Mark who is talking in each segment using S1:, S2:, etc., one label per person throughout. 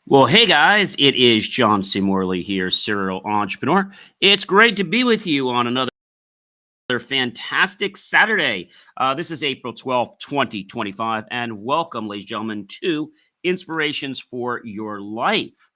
S1: Well, hey guys, it is John C. Morley here, serial entrepreneur. It's great to be with you on another fantastic Saturday. This is April 12th, 2025, and welcome, ladies and gentlemen, to Inspirations for Your Life.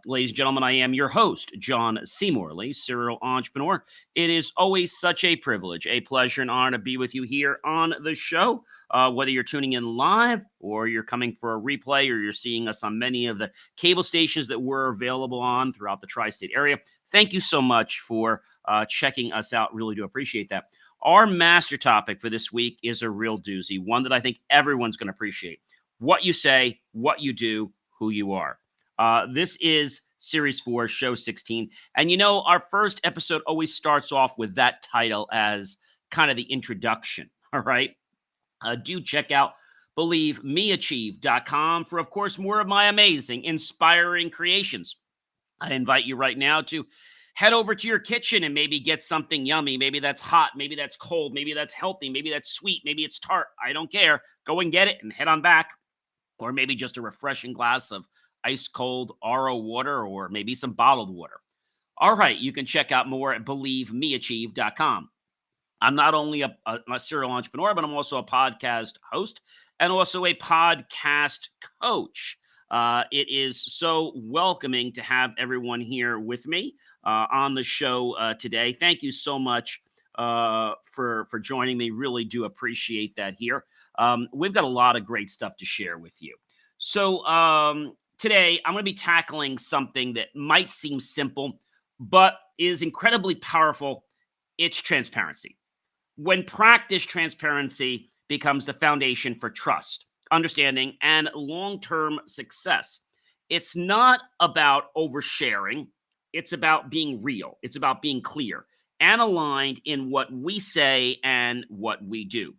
S1: Ladies and gentlemen, I am your host, John C. Morley, serial entrepreneur. It is always such a privilege, a pleasure, and honor to be with you here on the show. Whether you're tuning in live or you're coming for a replay or you're seeing us on many of the cable stations that we're available on throughout the tri-state area, thank you so much for checking us out. Really do appreciate that. Our master topic for this week is a real doozy, one that I think everyone's going to appreciate. What you say, what you do, who you are. This is Series 4, Show 16. And you know, our first episode always starts off with that title as kind of the introduction. All right. Do check out believemeachieve.com for, of course, more of my amazing, inspiring creations. I invite you right now to head over to your kitchen and maybe get something yummy. Maybe that's hot, maybe that's cold, maybe that's healthy, maybe that's sweet, maybe it's tart. I don't care. Go and get it and head on back. Or maybe just a refreshing glass of ice cold RO water or maybe some bottled water. All right, you can check out more at believemeachieve.com. I'm not only a serial entrepreneur, but I'm also a podcast host and also a podcast coach. It is so welcoming to have everyone here with me on the show today. Thank you so much for joining me. Really do appreciate that here. We've got a lot of great stuff to share with you. So today I'm going to be tackling something that might seem simple, but is incredibly powerful. It's transparency. When practiced, transparency becomes the foundation for trust, understanding, and long-term success. It's not about oversharing. It's about being real. It's about being clear and aligned in what we say and what we do.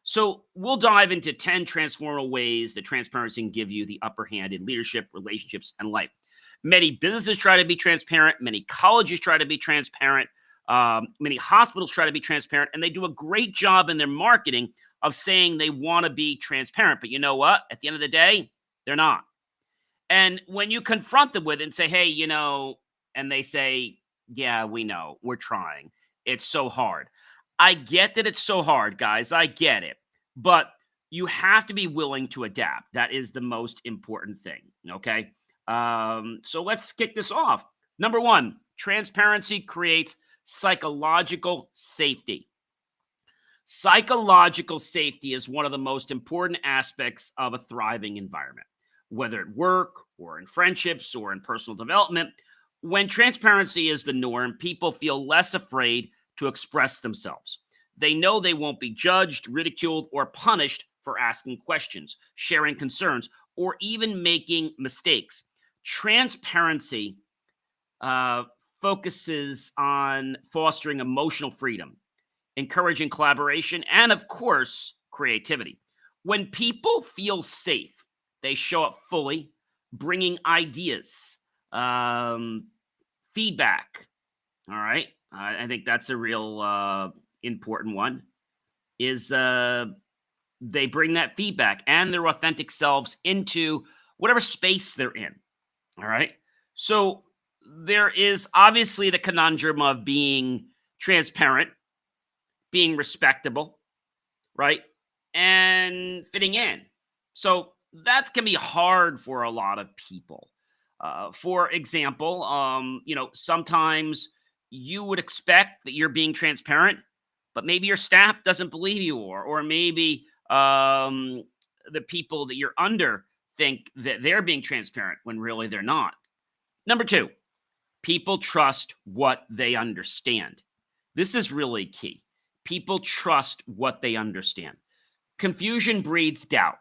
S1: So we'll dive into 10 transformative ways that transparency can give you the upper hand in leadership, relationships, and life. Many businesses try to be transparent. Many colleges try to be transparent. Many hospitals try to be transparent, and they do a great job in their marketing of saying they want to be transparent. But you know what? At the end of the day, they're not. And when you confront them with it and say, hey, and they say, yeah, we know, we're trying. It's so hard. I get that it's so hard, guys. I get it. But you have to be willing to adapt. That is the most important thing. Okay. So let's kick this off. Number one, transparency creates psychological safety. Psychological safety is one of the most important aspects of a thriving environment, whether at work or in friendships or in personal development. When transparency is the norm, people feel less afraid to express themselves. They know they won't be judged, ridiculed, or punished for asking questions, sharing concerns, or even making mistakes. Transparency focuses on fostering emotional freedom, encouraging collaboration, and of course, creativity. When people feel safe, they show up fully, bringing ideas, feedback. All right. I think that's a real important one is they bring that feedback and their authentic selves into whatever space they're in. All right. So there is obviously the conundrum of being transparent, being respectable, right? And fitting in. So that can be hard for a lot of people. For example, sometimes you would expect that you're being transparent, but maybe your staff doesn't believe you, or maybe the people that you're under think that they're being transparent when really they're not. Number two, people trust what they understand. This is really key. People trust what they understand. Confusion breeds doubt.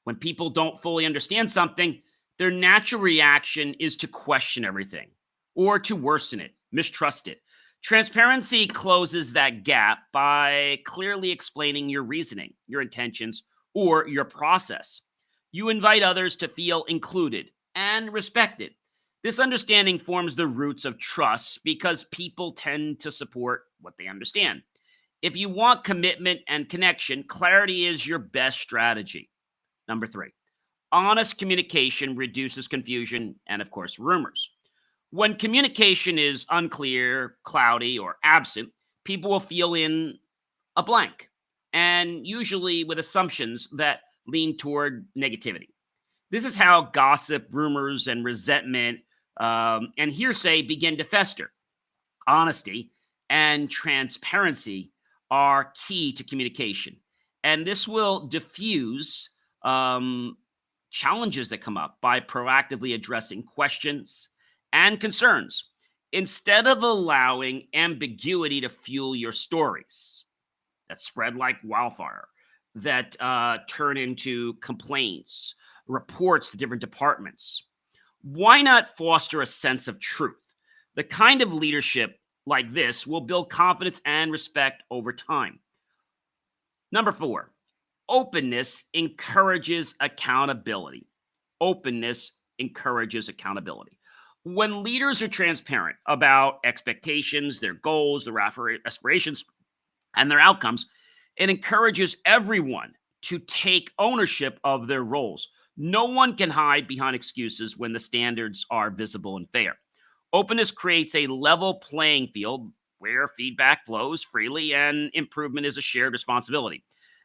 S1: When people don't fully understand something, their natural reaction is to question everything or to worsen it, mistrust it. Transparency closes that gap by clearly explaining your reasoning, your intentions, or your process. You invite others to feel included and respected. This understanding forms the roots of trust because people tend to support what they understand. If you want commitment and connection, clarity is your best strategy. Number three, Honest communication reduces confusion and, of course, rumors. When communication is unclear, cloudy, or absent, people will feel in a blank, and usually with assumptions that lean toward negativity. This is how gossip, rumors, and resentment and hearsay begin to fester. Honesty and transparency are key to communication, and this will diffuse um, challenges that come up by proactively addressing questions and concerns instead of allowing ambiguity to fuel your stories that spread like wildfire, that turn into complaints, reports to different departments. Why not foster a sense of truth? The kind of leadership like this will build confidence and respect over time. Number four, openness encourages accountability. Openness encourages accountability. When leaders are transparent about expectations, their goals, their aspirations, and their outcomes, it encourages everyone to take ownership of their roles. No one can hide behind excuses when the standards are visible and fair. Openness creates a level playing field where feedback flows freely and improvement is a shared responsibility.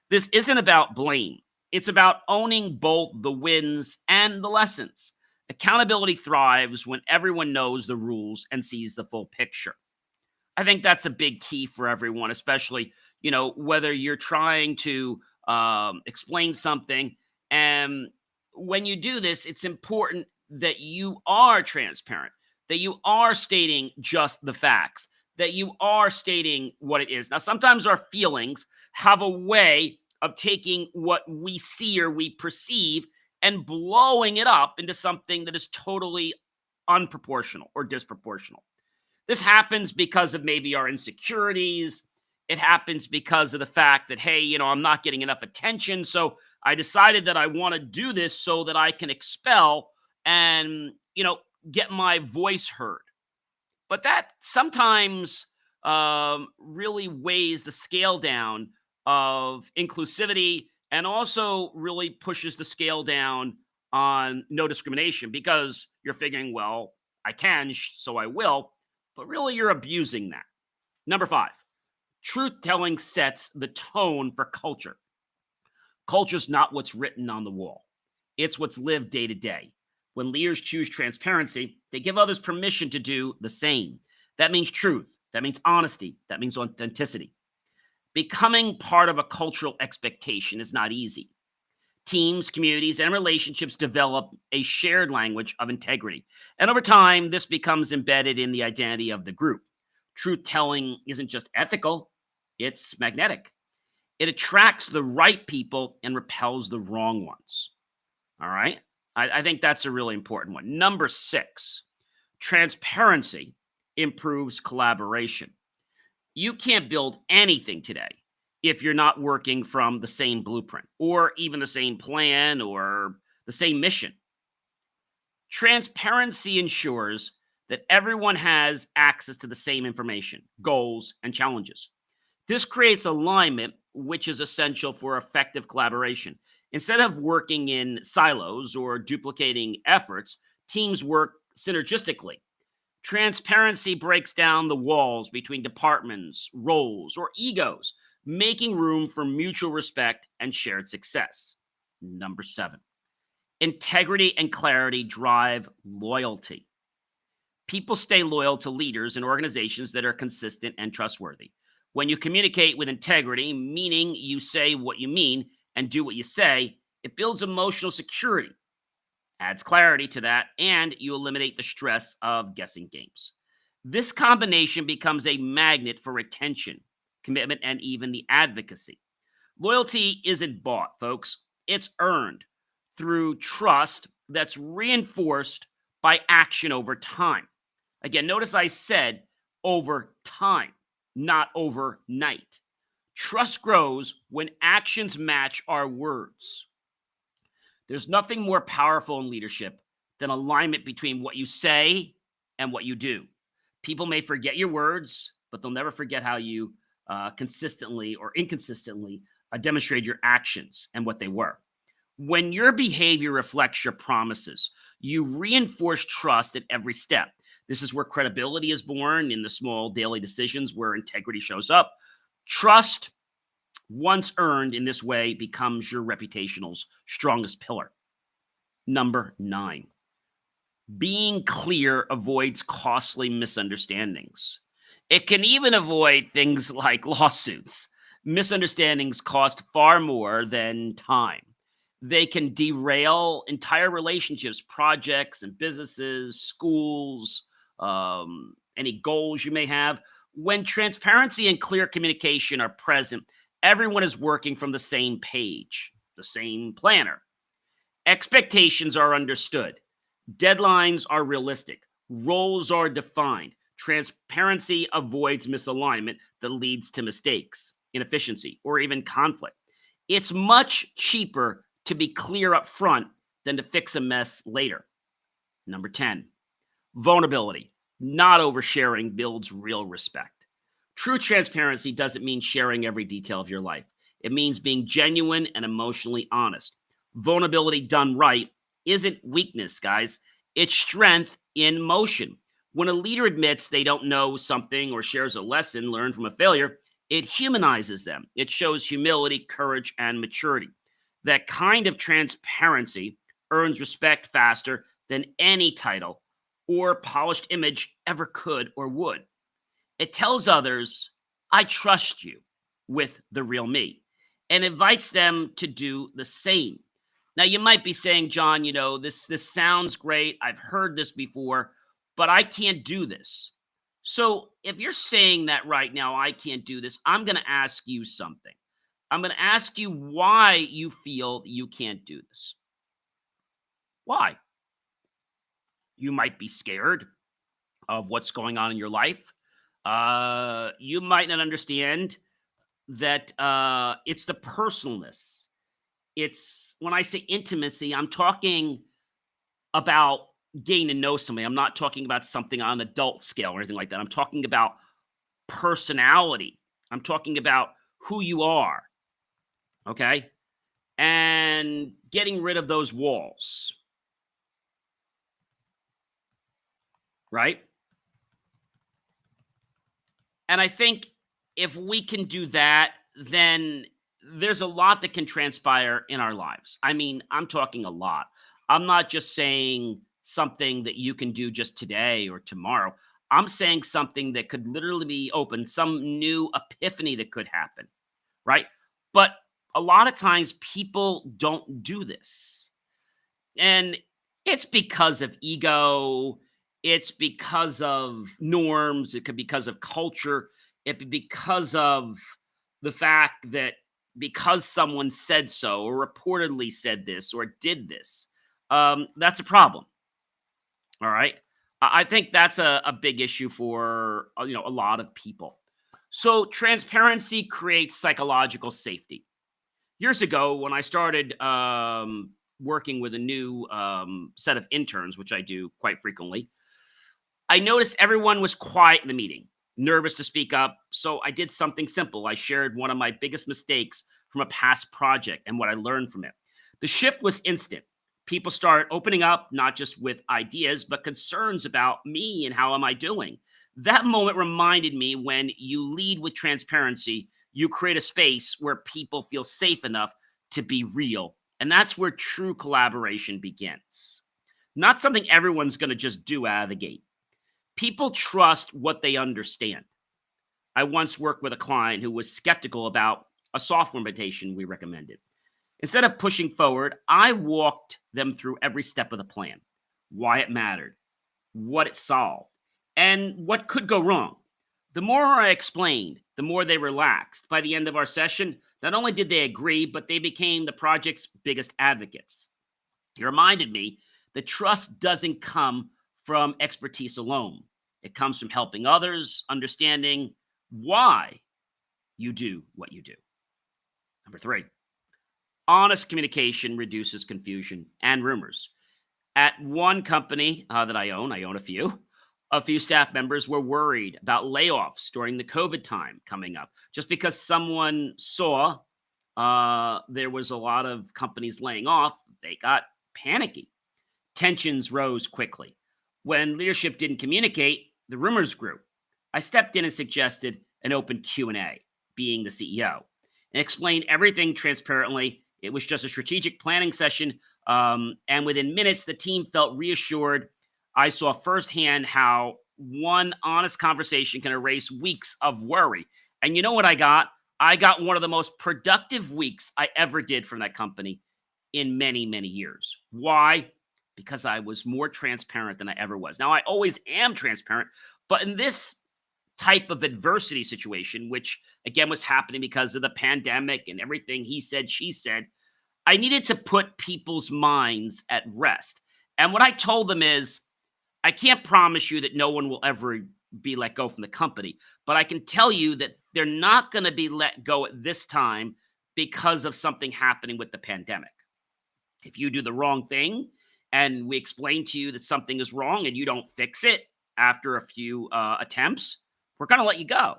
S1: This isn't about blame, it's about owning both the wins and the lessons. Accountability thrives when everyone knows the rules and sees the full picture. I think that's a big key for everyone, especially, whether you're trying to explain something. And when you do this, it's important that you are transparent, that you are stating just the facts, that you are stating what it is. Now, sometimes our feelings have a way of taking what we see or we perceive and blowing it up into something that is totally unproportional or disproportional. This happens because of maybe our insecurities. It happens because of the fact that, hey, I'm not getting enough attention. So I decided that I want to do this so that I can expel and, get my voice heard. But that sometimes really weighs the scale down of inclusivity and also really pushes the scale down on no discrimination because you're figuring, well, I can, so I will, but really you're abusing that. Number five, truth telling sets the tone for culture. Culture's not what's written on the wall, it's what's lived day to day. When leaders choose transparency, they give others permission to do the same. That means truth, that means honesty, that means authenticity. Becoming part of a cultural expectation is not easy. Teams, communities, and relationships develop a shared language of integrity. And over time, this becomes embedded in the identity of the group. Truth telling isn't just ethical, it's magnetic. It attracts the right people and repels the wrong ones. All right. I think that's a really important one. Number six, transparency improves collaboration. You can't build anything today if you're not working from the same blueprint or even the same plan or the same mission. Transparency ensures that everyone has access to the same information, goals, and challenges. This creates alignment, which is essential for effective collaboration. Instead of working in silos or duplicating efforts, teams work synergistically. Transparency breaks down the walls between departments, roles, or egos, making room for mutual respect and shared success. Number seven, integrity and clarity drive loyalty. People stay loyal to leaders and organizations that are consistent and trustworthy. When you communicate with integrity, meaning you say what you mean and do what you say, it builds emotional security, adds clarity to that, and you eliminate the stress of guessing games. This combination becomes a magnet for retention, commitment, and even the advocacy. Loyalty isn't bought, folks. It's earned through trust that's reinforced by action over time. Again, notice I said over time, not overnight. Trust grows when actions match our words. There's nothing more powerful in leadership than alignment between what you say and what you do. People may forget your words, but they'll never forget how you consistently or inconsistently demonstrate your actions and what they were. When your behavior reflects your promises, you reinforce trust at every step. This is where credibility is born in the small daily decisions where integrity shows up. Trust, once earned in this way, becomes your reputational's strongest pillar. Number 9, being clear avoids costly misunderstandings. It can even avoid things like lawsuits. Misunderstandings cost far more than time. They can derail entire relationships, projects, and businesses, schools, any goals you may have. When transparency and clear communication are present, everyone is working from the same page, the same planner. Expectations are understood. Deadlines are realistic. Roles are defined. Transparency avoids misalignment that leads to mistakes, inefficiency, or even conflict. It's much cheaper to be clear up front than to fix a mess later. Number 10, vulnerability, not oversharing, builds real respect. True transparency doesn't mean sharing every detail of your life. It means being genuine and emotionally honest. Vulnerability done right isn't weakness, guys. It's strength in motion. When a leader admits they don't know something or shares a lesson learned from a failure, it humanizes them. It shows humility, courage, and maturity. That kind of transparency earns respect faster than any title or polished image ever could or would. It tells others, I trust you with the real me, and invites them to do the same. Now, you might be saying, John, this sounds great. I've heard this before, but I can't do this. So if you're saying that right now, I can't do this, I'm going to ask you something. I'm going to ask you why you feel you can't do this. Why? You might be scared of what's going on in your life. You might not understand that it's the personalness. It's when I say intimacy, I'm talking about getting to know somebody. I'm not talking about something on an adult scale or anything like that. I'm talking about personality. I'm talking about who you are. Okay. And getting rid of those walls. Right. And I think if we can do that, then there's a lot that can transpire in our lives. I mean, I'm talking a lot. I'm not just saying something that you can do just today or tomorrow. I'm saying something that could literally be open, some new epiphany that could happen, right? But a lot of times people don't do this. And it's because of ego, it's because of norms, it could be because of culture, it could be because of the fact that because someone said so or reportedly said this or did this, that's a problem. All right. I think that's a big issue for a lot of people. So transparency creates psychological safety. Years ago, when I started working with a new set of interns, which I do quite frequently, I noticed everyone was quiet in the meeting, nervous to speak up. So I did something simple. I shared one of my biggest mistakes from a past project and what I learned from it. The shift was instant. People started opening up, not just with ideas, but concerns about me and how am I doing. That moment reminded me when you lead with transparency, you create a space where people feel safe enough to be real. And that's where true collaboration begins. Not something everyone's going to just do out of the gate. People trust what they understand. I once worked with a client who was skeptical about a software implementation we recommended. Instead of pushing forward, I walked them through every step of the plan, why it mattered, what it solved, and what could go wrong. The more I explained, the more they relaxed. By the end of our session, not only did they agree, but they became the project's biggest advocates. He reminded me that trust doesn't come from expertise alone. It comes from helping others, understanding why you do what you do. Number 3, honest communication reduces confusion and rumors. At one company that I own a few staff members were worried about layoffs during the COVID time coming up, just because someone saw There was a lot of companies laying off. They got panicky. Tensions rose quickly. When leadership didn't communicate, the rumors grew. I stepped in and suggested an open Q&A, being the CEO, and explained everything transparently. It was just a strategic planning session, and within minutes, the team felt reassured. I saw firsthand how one honest conversation can erase weeks of worry. And you know what I got? I got one of the most productive weeks I ever did from that company in many, many years. Why? Because I was more transparent than I ever was. Now, I always am transparent, but in this type of adversity situation, which again was happening because of the pandemic and everything he said, she said, I needed to put people's minds at rest. And what I told them is, I can't promise you that no one will ever be let go from the company, but I can tell you that they're not going to be let go at this time because of something happening with the pandemic. If you do the wrong thing and we explain to you that something is wrong and you don't fix it after a few attempts, we're going to let you go.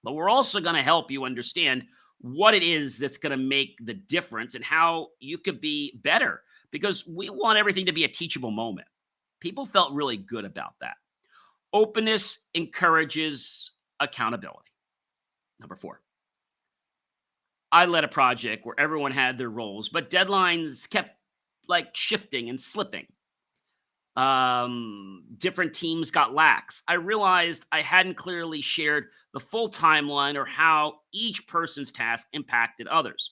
S1: But we're also going to help you understand what it is that's going to make the difference and how you could be better, because we want everything to be a teachable moment. People felt really good about that. Openness encourages accountability. Number 4, I led a project where everyone had their roles, but deadlines kept like shifting and slipping. Different teams got lax. I realized I hadn't clearly shared the full timeline or how each person's task impacted others.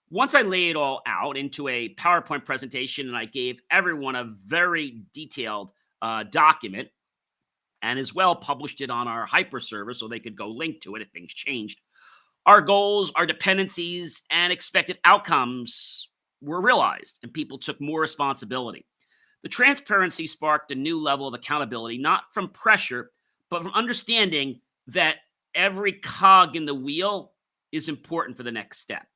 S1: Once I laid it all out into a PowerPoint presentation and I gave everyone a very detailed document, and as well published it on our hyper server so they could go link to it if things changed. Our goals, our dependencies, and expected outcomes were realized, and people took more responsibility. The transparency sparked a new level of accountability, not from pressure, but from understanding that every cog in the wheel is important for the next step.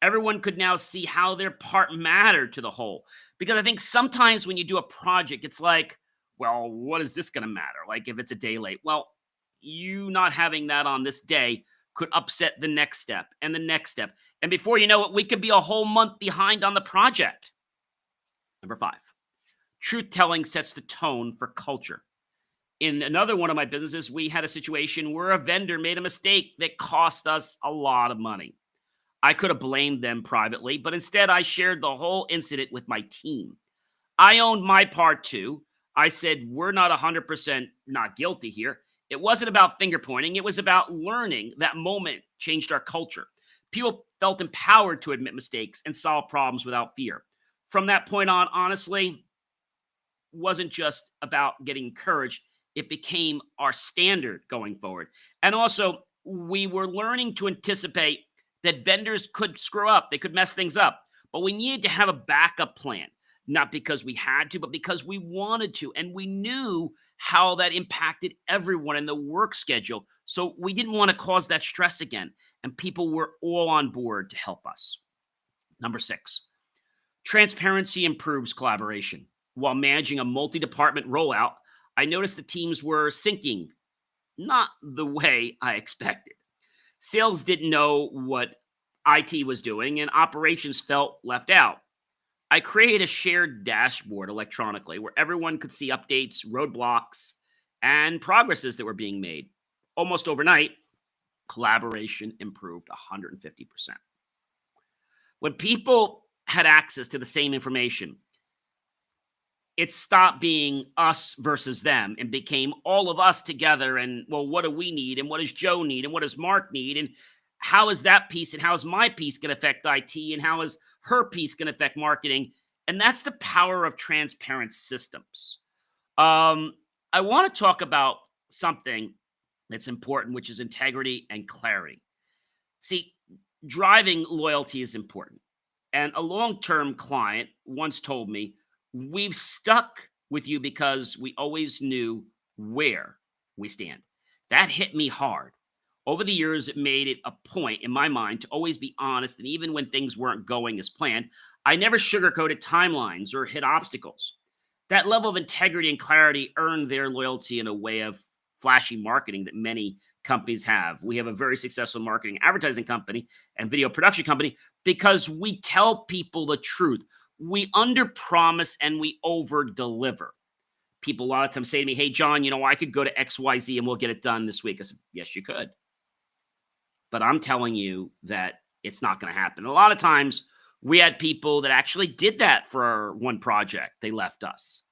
S1: Everyone could now see how their part mattered to the whole. Because I think sometimes when you do a project, it's like, well, what is this going to matter? Like if it's a day late, well, you not having that on this day could upset the next step and the next step. And before you know it, we could be a whole month behind on the project. Number 5, truth telling sets the tone for culture. In another one of my businesses, we had a situation where a vendor made a mistake that cost us a lot of money. I could have blamed them privately, but instead I shared the whole incident with my team. I owned my part too. I said, we're not 100% not guilty here. It wasn't about finger pointing. It was about learning. That moment changed our culture. People felt empowered to admit mistakes and solve problems without fear. From that point on, honestly, wasn't just about getting encouraged. It became our standard going forward. And also, we were learning to anticipate that vendors could screw up. They could mess things up. But we needed to have a backup plan, not because we had to, but because we wanted to. And we knew how that impacted everyone in the work schedule. So we didn't want to cause that stress again. And people were all on board to help us. Number 6, transparency improves collaboration. While managing a multi-department rollout, I noticed the teams were syncing, not the way I expected. Sales didn't know what IT was doing, and operations felt left out. I created a shared dashboard electronically where everyone could see updates, roadblocks, and progresses that were being made. Almost overnight, collaboration improved 150%. When people had access to the same information, it stopped being us versus them and became all of us together. And, well, what do we need? And what does Joe need? And what does Mark need? And how is that piece? And how is my piece going to affect IT? And how is her piece going to affect marketing? And that's the power of transparent systems. I want to talk about something that's important, which is integrity and clarity. See, driving loyalty is important. And a long-term client once told me, we've stuck with you because we always knew where we stand. That hit me hard. Over the years, it made it a point in my mind to always be honest. And even when things weren't going as planned, I never sugarcoated timelines or hit obstacles. That level of integrity and clarity earned their loyalty in a way of flashy marketing that many companies have. We have a very successful marketing advertising company and video production company because we tell people the truth. We under promise and we over deliver. People a lot of times say to me, "Hey, John, I could go to XYZ and we'll get it done this week." I said, "Yes, you could." But I'm telling you that it's not going to happen. A lot of times we had people that actually did that for one project. They left us.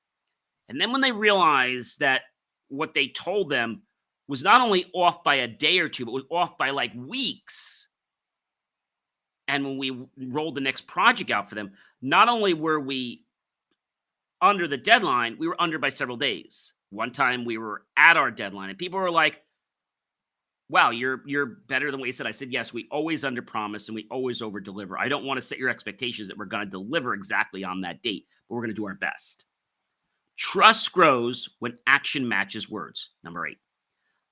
S1: And then when they realized that what they told them was not only off by a day or two, but was off by like weeks. And when we rolled the next project out for them, not only were we under the deadline, we were under by several days. One time we were at our deadline and people were like, "Wow, you're better than what you said." I said, "Yes, we always underpromise and we always overdeliver. I don't want to set your expectations that we're going to deliver exactly on that date, but we're going to do our best." Trust grows when action matches words. Number 8.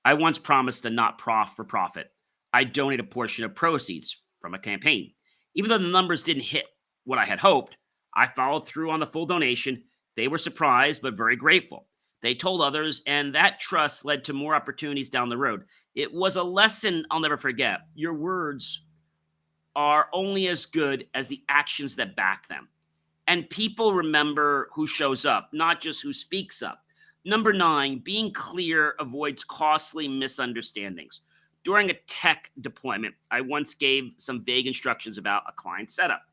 S1: I once promised a not prof for profit. I donate a portion of proceeds from a campaign. Even though the numbers didn't hit what I had hoped, I followed through on the full donation. They were surprised, but very grateful. They told others, and that trust led to more opportunities down the road. It was a lesson I'll never forget. Your words are only as good as the actions that back them. And people remember who shows up, not just who speaks up. Number 9, being clear avoids costly misunderstandings. During a tech deployment, I once gave some vague instructions about a client setup.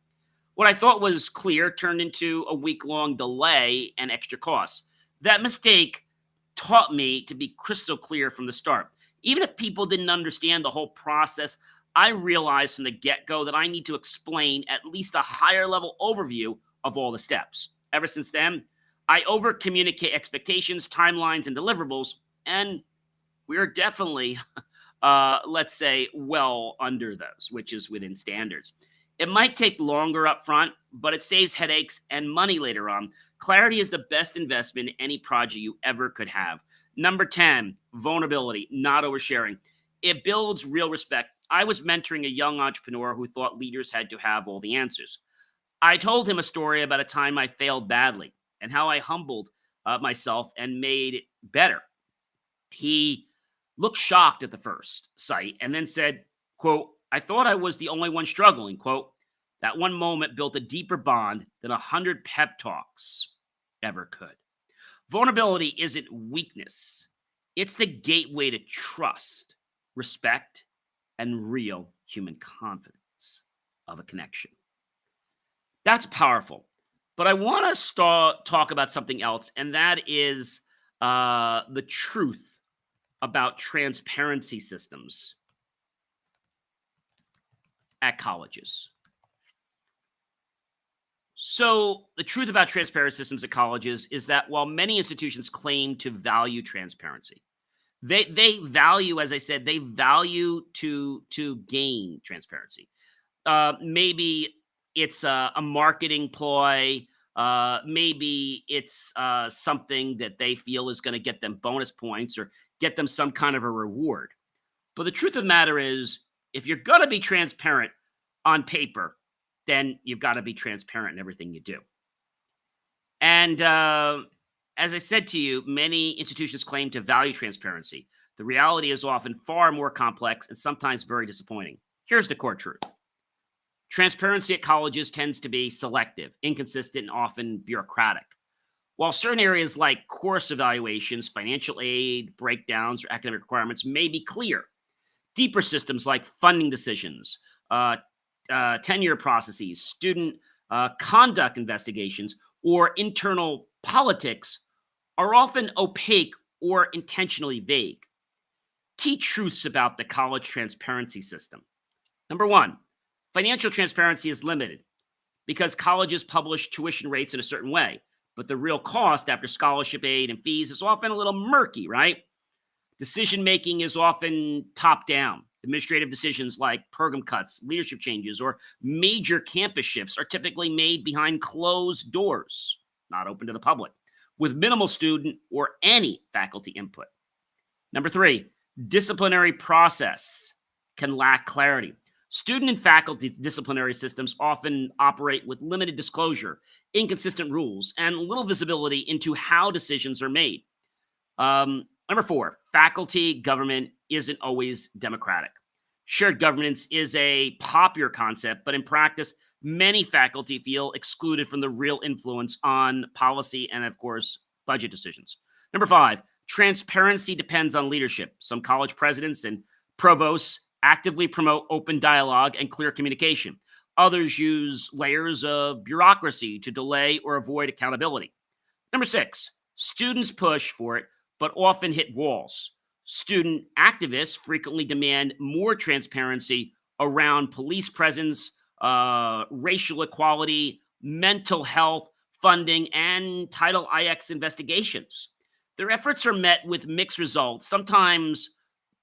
S1: What I thought was clear turned into a week-long delay and extra costs. That mistake taught me to be crystal clear from the start. Even if people didn't understand the whole process, I realized from the get-go that I need to explain at least a higher level overview of all the steps. Ever since then, I over-communicate expectations, timelines, and deliverables, and we are definitely, let's say, well under those, which is within standards. It might take longer up front, but it saves headaches and money later on. Clarity is the best investment in any project you ever could have. Number 10, vulnerability, not oversharing. It builds real respect. I was mentoring a young entrepreneur who thought leaders had to have all the answers. I told him a story about a time I failed badly and how I humbled myself and made it better. He looked shocked at the first sight and then said, quote, "I thought I was the only one struggling," quote. That one moment built a deeper bond than 100 pep talks ever could. Vulnerability isn't weakness. It's the gateway to trust, respect, and real human confidence of a connection. That's powerful. But I want to talk about something else, and that is the truth about transparency systems at colleges. So the truth about transparent systems at colleges is that while many institutions claim to value transparency, they value, as I said, they value to gain transparency. Maybe it's a marketing ploy. Maybe it's something that they feel is going to get them bonus points or get them some kind of a reward. But the truth of the matter is, if you're going to be transparent on paper, then you've got to be transparent in everything you do. And as I said to you, many institutions claim to value transparency. The reality is often far more complex and sometimes very disappointing. Here's the core truth. Transparency at colleges tends to be selective, inconsistent, and often bureaucratic. While certain areas like course evaluations, financial aid, breakdowns, or academic requirements may be clear, deeper systems like funding decisions, tenure processes, student conduct investigations, or internal politics are often opaque or intentionally vague. Key truths about the college transparency system. Number 1, financial transparency is limited because colleges publish tuition rates in a certain way, but the real cost after scholarship aid and fees is often a little murky, right? Decision-making is often top-down. Administrative decisions like program cuts, leadership changes, or major campus shifts are typically made behind closed doors, not open to the public, with minimal student or any faculty input. Number 3, disciplinary process can lack clarity. Student and faculty disciplinary systems often operate with limited disclosure, inconsistent rules, and little visibility into how decisions are made. Number four, faculty government isn't always democratic. Shared governance is a popular concept, but in practice, many faculty feel excluded from the real influence on policy and, of course, budget decisions. Number five, transparency depends on leadership. Some college presidents and provosts actively promote open dialogue and clear communication. Others use layers of bureaucracy to delay or avoid accountability. Number six, students push for it, but often hit walls. Student activists frequently demand more transparency around police presence, racial equality, mental health, funding, and Title IX investigations. Their efforts are met with mixed results. Sometimes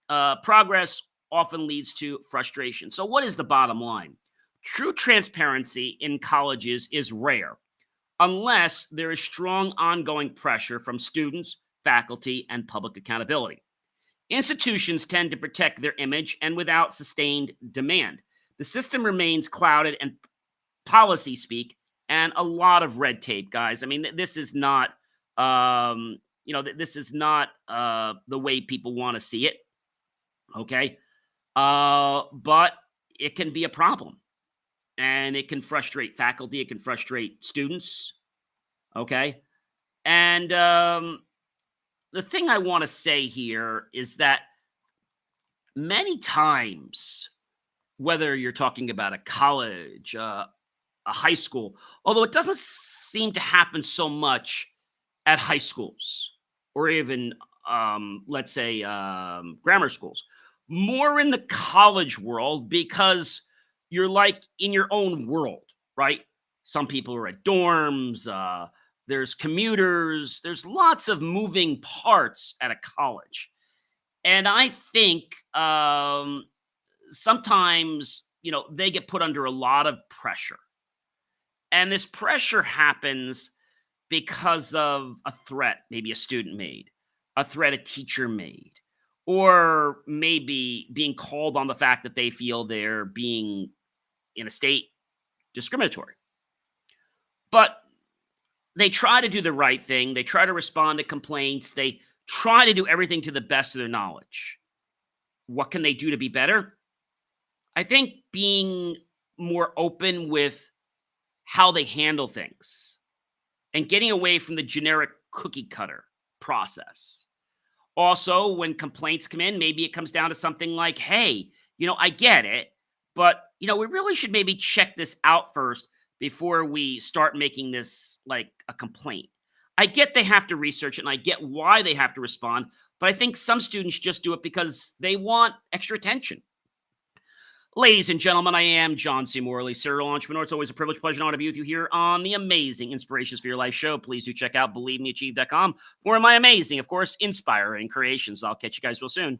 S1: progress often leads to frustration. So, what is the bottom line? True transparency in colleges is rare unless there is strong ongoing pressure from students, faculty, and public accountability. Institutions tend to protect their image and without sustained demand. The system remains clouded and policy speak and a lot of red tape, guys. I mean, this is not, this is not the way people want to see it. Okay. But it can be a problem and it can frustrate faculty. It can frustrate students. Okay. And the thing I want to say here is that many times, whether you're talking about a college, a high school, although it doesn't seem to happen so much at high schools or even, let's say, grammar schools, more in the college world because you're like in your own world, right? Some people are at dorms, there's commuters, there's lots of moving parts at a college. And I think sometimes, they get put under a lot of pressure. And this pressure happens because of a threat maybe a student made, a threat a teacher made, or maybe being called on the fact that they feel they're being, in a state, discriminatory. But they try to do the right thing. They try to respond to complaints. They try to do everything to the best of their knowledge. What can they do to be better? I think being more open with how they handle things and getting away from the generic cookie cutter process. Also, when complaints come in, maybe it comes down to something like, hey, I get it, but, we really should maybe check this out first before we start making this like a complaint. I get they have to research it and I get why they have to respond, but I think some students just do it because they want extra attention. Ladies and gentlemen, I am John C. Morley, serial entrepreneur. It's always a privilege, pleasure, and honor to be with you here on the amazing Inspirations for Your Life show. Please do check out BelieveMeAchieve.com for my amazing, of course, inspiring creations. I'll catch you guys real soon.